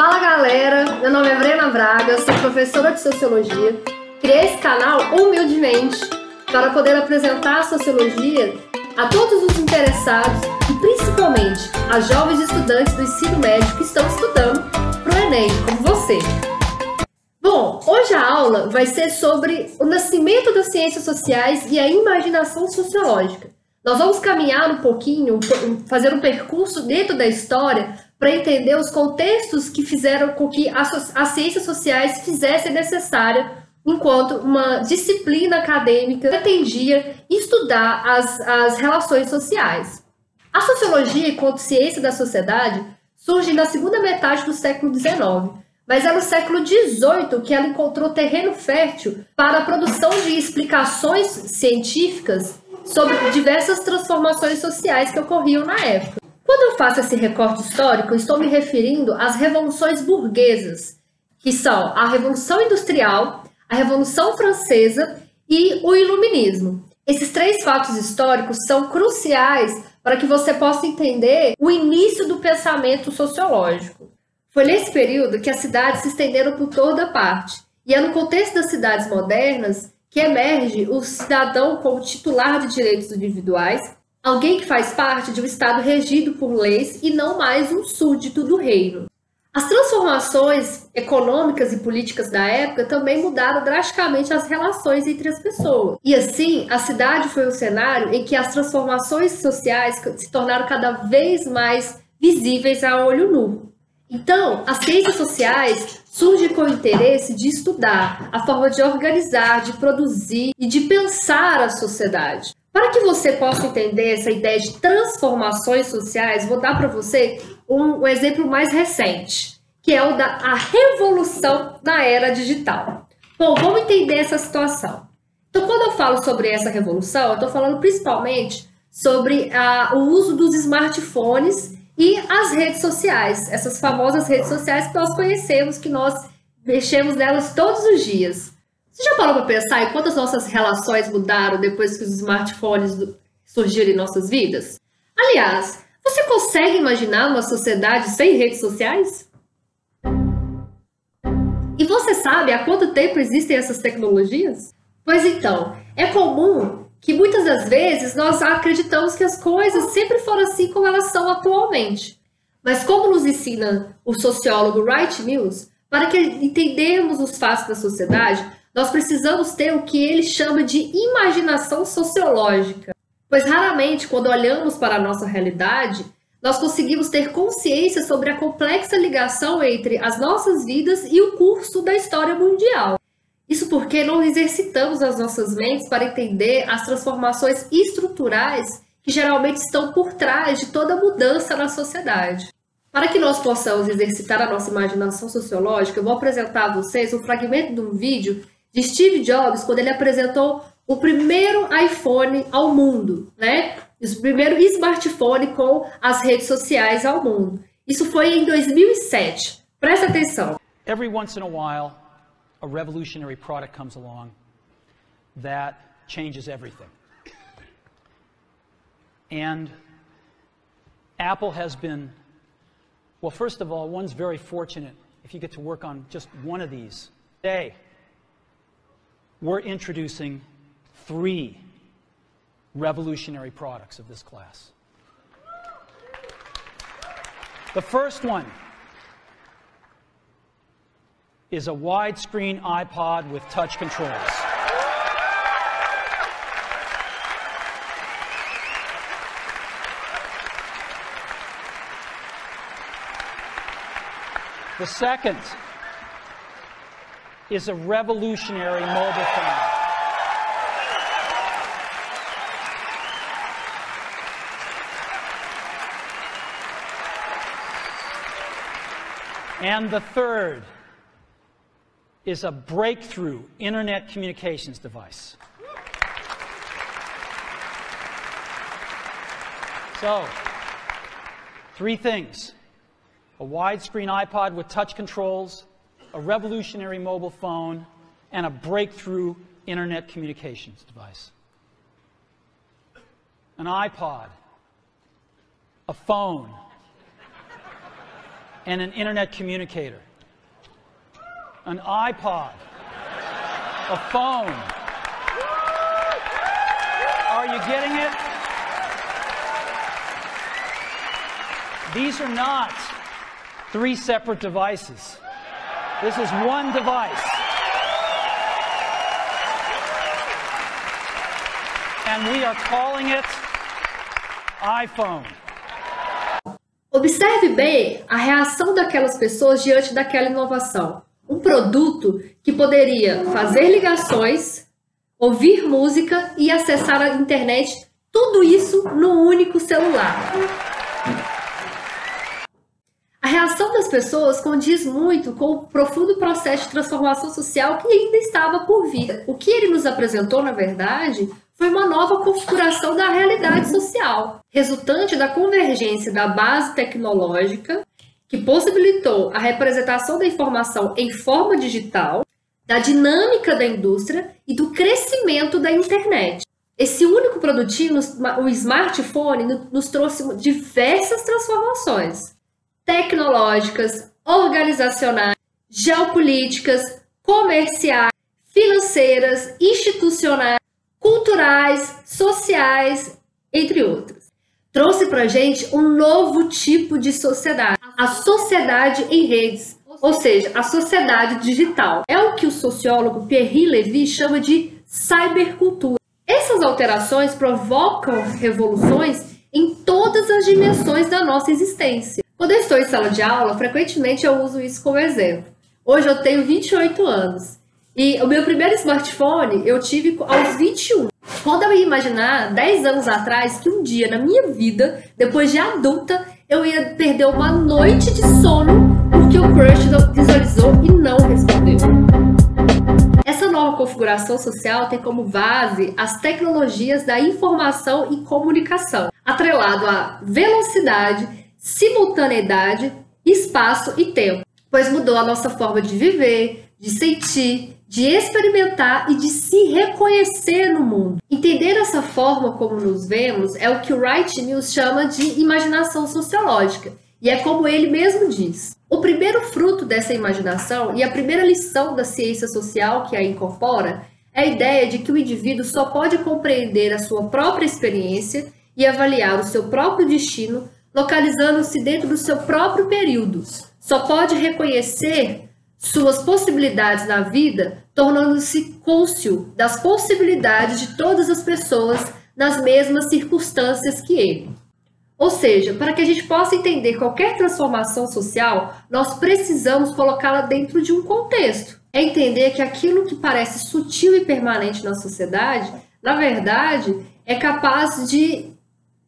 Fala galera, meu nome é Brena Braga, sou professora de Sociologia. Criei esse canal humildemente para poder apresentar a Sociologia a todos os interessados e principalmente a jovens estudantes do ensino médio que estão estudando para o Enem, como você. Bom, hoje a aula vai ser sobre o nascimento das ciências sociais e a imaginação sociológica. Nós vamos caminhar um pouquinho, fazer um percurso dentro da história para entender os contextos que fizeram com que as ciências sociais fizessem necessária enquanto uma disciplina acadêmica pretendia estudar as relações sociais. A sociologia, enquanto ciência da sociedade, surge na segunda metade do século XIX, mas é no século XVIII que ela encontrou terreno fértil para a produção de explicações científicas sobre diversas transformações sociais que ocorriam na época. Quando eu faço esse recorte histórico, estou me referindo às revoluções burguesas, que são a Revolução Industrial, a Revolução Francesa e o Iluminismo. Esses três fatos históricos são cruciais para que você possa entender o início do pensamento sociológico. Foi nesse período que as cidades se estenderam por toda parte, e é no contexto das cidades modernas que emerge o cidadão como titular de direitos individuais, alguém que faz parte de um Estado regido por leis e não mais um súdito do reino. As transformações econômicas e políticas da época também mudaram drasticamente as relações entre as pessoas. E assim, a cidade foi o cenário em que as transformações sociais se tornaram cada vez mais visíveis a olho nu. Então, as ciências sociais surgem com o interesse de estudar a forma de organizar, de produzir e de pensar a sociedade. Para que você possa entender essa ideia de transformações sociais, vou dar para você um exemplo mais recente, que é a revolução na era digital. Bom, vamos entender essa situação. Então, quando eu falo sobre essa revolução, eu estou falando principalmente sobre o uso dos smartphones e as redes sociais, essas famosas redes sociais que nós conhecemos, que nós mexemos nelas todos os dias. Você já parou para pensar em quantas nossas relações mudaram depois que os smartphones surgiram em nossas vidas? Aliás, você consegue imaginar uma sociedade sem redes sociais? E você sabe há quanto tempo existem essas tecnologias? Pois então, é comum que muitas das vezes nós acreditamos que as coisas sempre foram assim como elas são atualmente. Mas como nos ensina o sociólogo Wright Mills, para que entendermos os fatos da sociedade, nós precisamos ter o que ele chama de imaginação sociológica. Pois raramente, quando olhamos para a nossa realidade, nós conseguimos ter consciência sobre a complexa ligação entre as nossas vidas e o curso da história mundial. Isso porque não exercitamos as nossas mentes para entender as transformações estruturais que geralmente estão por trás de toda mudança na sociedade. Para que nós possamos exercitar a nossa imaginação sociológica, eu vou apresentar a vocês um fragmento de um vídeo de Steve Jobs, quando ele apresentou o primeiro iPhone ao mundo, né? O primeiro smartphone com as redes sociais ao mundo. Isso foi em 2007. Presta atenção. Every once in a while, a revolutionary product comes along that changes everything. And Apple has been, well, first of all, one's very fortunate if you get to work on just one of these. Today, we're introducing 3 revolutionary products of this class. The first one is a widescreen iPod with touch controls. The second is a revolutionary mobile phone. And the third is a breakthrough internet communications device. So, 3 things: a widescreen iPod with touch controls, a revolutionary mobile phone, and a breakthrough internet communications device. An iPod, a phone, and an internet communicator. An iPod, a phone. Are you getting it? These are not 3 separate devices. This is one device. And we are calling it iPhone. Observe bem a reação daquelas pessoas diante daquela inovação. Um produto que poderia fazer ligações, ouvir música e acessar a internet, tudo isso num único celular. A reação das pessoas condiz muito com o profundo processo de transformação social que ainda estava por vir. O que ele nos apresentou, na verdade, foi uma nova configuração da realidade social, resultante da convergência da base tecnológica, que possibilitou a representação da informação em forma digital, da dinâmica da indústria e do crescimento da internet. Esse único produtinho, o smartphone, nos trouxe diversas transformações tecnológicas, organizacionais, geopolíticas, comerciais, financeiras, institucionais, culturais, sociais, entre outras. Trouxe pra gente um novo tipo de sociedade, a sociedade em redes, ou seja, a sociedade digital. É o que o sociólogo Pierre Levy chama de cybercultura. Essas alterações provocam revoluções em todas as dimensões da nossa existência. Quando eu estou em sala de aula, frequentemente eu uso isso como exemplo. Hoje eu tenho 28 anos e o meu primeiro smartphone eu tive aos 21. Quando eu ia imaginar 10 anos atrás que um dia na minha vida, depois de adulta, eu ia perder uma noite de sono porque o crush visualizou e não respondeu. Essa nova configuração social tem como base as tecnologias da informação e comunicação, atrelado à velocidade, simultaneidade, espaço e tempo, pois mudou a nossa forma de viver, de sentir, de experimentar e de se reconhecer no mundo. Entender essa forma como nos vemos é o que o Wright Mills chama de imaginação sociológica, e é como ele mesmo diz. O primeiro fruto dessa imaginação e a primeira lição da ciência social que a incorpora é a ideia de que o indivíduo só pode compreender a sua própria experiência e avaliar o seu próprio destino localizando-se dentro do seu próprio período. Só pode reconhecer suas possibilidades na vida, tornando-se cônscio das possibilidades de todas as pessoas nas mesmas circunstâncias que ele. Ou seja, para que a gente possa entender qualquer transformação social, nós precisamos colocá-la dentro de um contexto. É entender que aquilo que parece sutil e permanente na sociedade, na verdade, é capaz de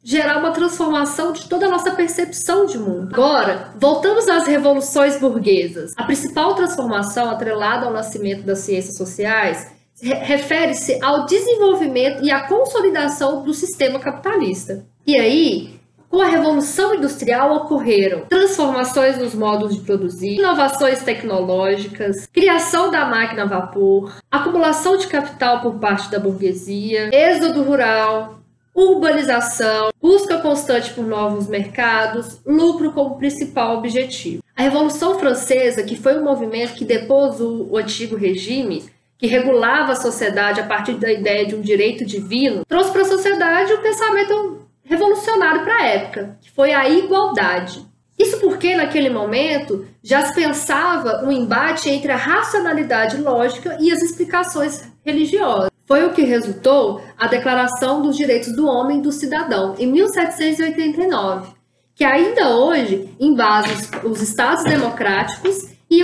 gerar uma transformação de toda a nossa percepção de mundo. Agora, voltamos às revoluções burguesas. A principal transformação atrelada ao nascimento das ciências sociais refere-se ao desenvolvimento e à consolidação do sistema capitalista. E aí, com a Revolução Industrial ocorreram transformações nos modos de produzir, inovações tecnológicas, criação da máquina a vapor, acumulação de capital por parte da burguesia, êxodo rural, urbanização, busca constante por novos mercados, lucro como principal objetivo. A Revolução Francesa, que foi um movimento que depôs o antigo regime, que regulava a sociedade a partir da ideia de um direito divino, trouxe para a sociedade um pensamento revolucionário para a época, que foi a igualdade. Isso porque, naquele momento, já se pensava um embate entre a racionalidade lógica e as explicações religiosas. Foi o que resultou a Declaração dos Direitos do Homem e do Cidadão, em 1789, que ainda hoje embasa os Estados democráticos e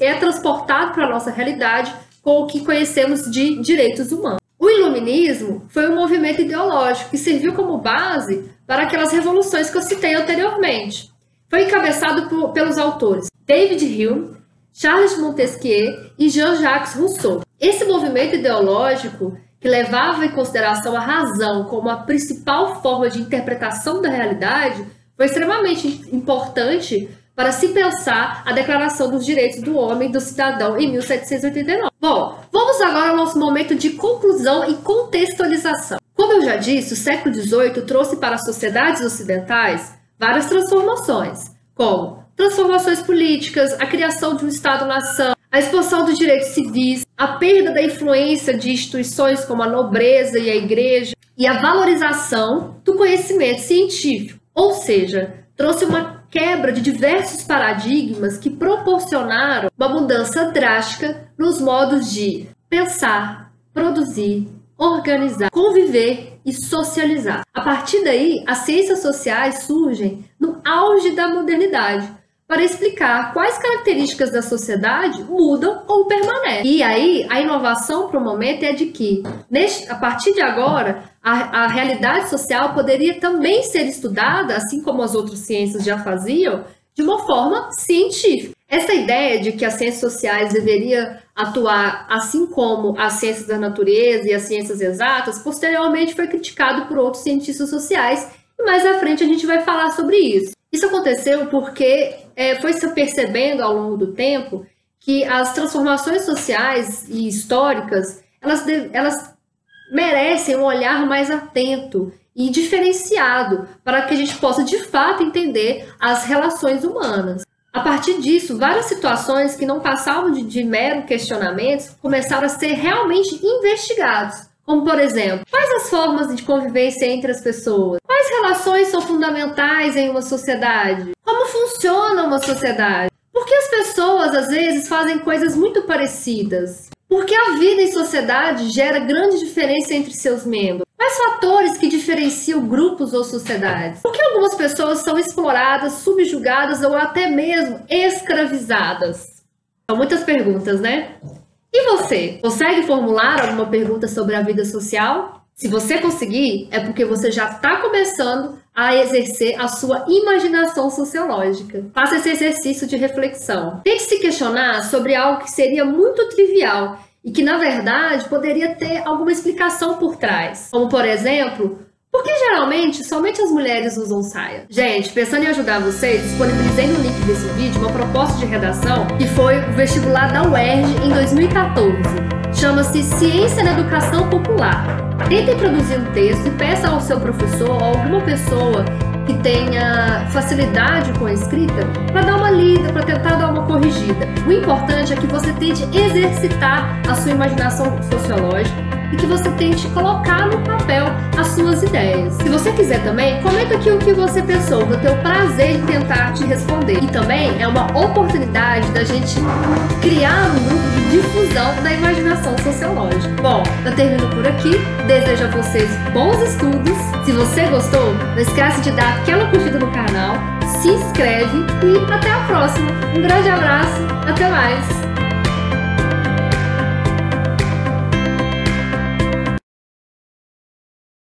é transportado para a nossa realidade com o que conhecemos de direitos humanos. O Iluminismo foi um movimento ideológico que serviu como base para aquelas revoluções que eu citei anteriormente. Foi encabeçado pelos autores David Hume, Charles Montesquieu e Jean-Jacques Rousseau. Esse movimento ideológico, que levava em consideração a razão como a principal forma de interpretação da realidade, foi extremamente importante para se pensar a Declaração dos Direitos do Homem e do Cidadão em 1789. Bom, vamos agora ao nosso momento de conclusão e contextualização. Como eu já disse, o século XVIII trouxe para as sociedades ocidentais várias transformações, como transformações políticas, a criação de um Estado-nação, a expansão dos direitos civis, a perda da influência de instituições como a nobreza e a igreja e a valorização do conhecimento científico. Ou seja, trouxe uma quebra de diversos paradigmas que proporcionaram uma mudança drástica nos modos de pensar, produzir, organizar, conviver e socializar. A partir daí, as ciências sociais surgem no auge da modernidade para explicar quais características da sociedade mudam ou permanecem. E aí, a inovação para o momento é de que, a partir de agora, a realidade social poderia também ser estudada, assim como as outras ciências já faziam, de uma forma científica. Essa ideia de que as ciências sociais deveriam atuar assim como as ciências da natureza e as ciências exatas, posteriormente foi criticado por outros cientistas sociais, e mais à frente a gente vai falar sobre isso. Isso aconteceu porque foi se percebendo ao longo do tempo que as transformações sociais e históricas, elas merecem um olhar mais atento e diferenciado para que a gente possa de fato entender as relações humanas. A partir disso, várias situações que não passavam de mero questionamentos começaram a ser realmente investigados. Como, por exemplo, quais as formas de convivência entre as pessoas? Quais relações são fundamentais em uma sociedade? Como funciona uma sociedade? Por que as pessoas, às vezes, fazem coisas muito parecidas? Por que a vida em sociedade gera grande diferença entre seus membros? Quais fatores que diferenciam grupos ou sociedades? Por que algumas pessoas são exploradas, subjugadas ou até mesmo escravizadas? São muitas perguntas, né? E você? Consegue formular alguma pergunta sobre a vida social? Se você conseguir, é porque você já está começando a exercer a sua imaginação sociológica. Faça esse exercício de reflexão. Tente se questionar sobre algo que seria muito trivial e que, na verdade, poderia ter alguma explicação por trás. Como, por exemplo, por que geralmente somente as mulheres usam saia? Gente, pensando em ajudar vocês, disponibilizei no link desse vídeo uma proposta de redação que foi o vestibular da UERJ em 2014. Chama-se Ciência na Educação Popular. Tentem produzir um texto e peça ao seu professor ou alguma pessoa que tenha facilidade com a escrita para dar uma lida, para tentar dar uma corrigida. O importante é que você tente exercitar a sua imaginação sociológica e que você tente colocar no papel as suas ideias. Se você quiser também, comenta aqui o que você pensou, vou ter o prazer de tentar te responder. E também é uma oportunidade da gente criar um grupo de difusão da imaginação sociológica. Bom, eu termino por aqui, desejo a vocês bons estudos. Se você gostou, não esquece de dar aquela curtida no canal, se inscreve e até a próxima. Um grande abraço, até mais!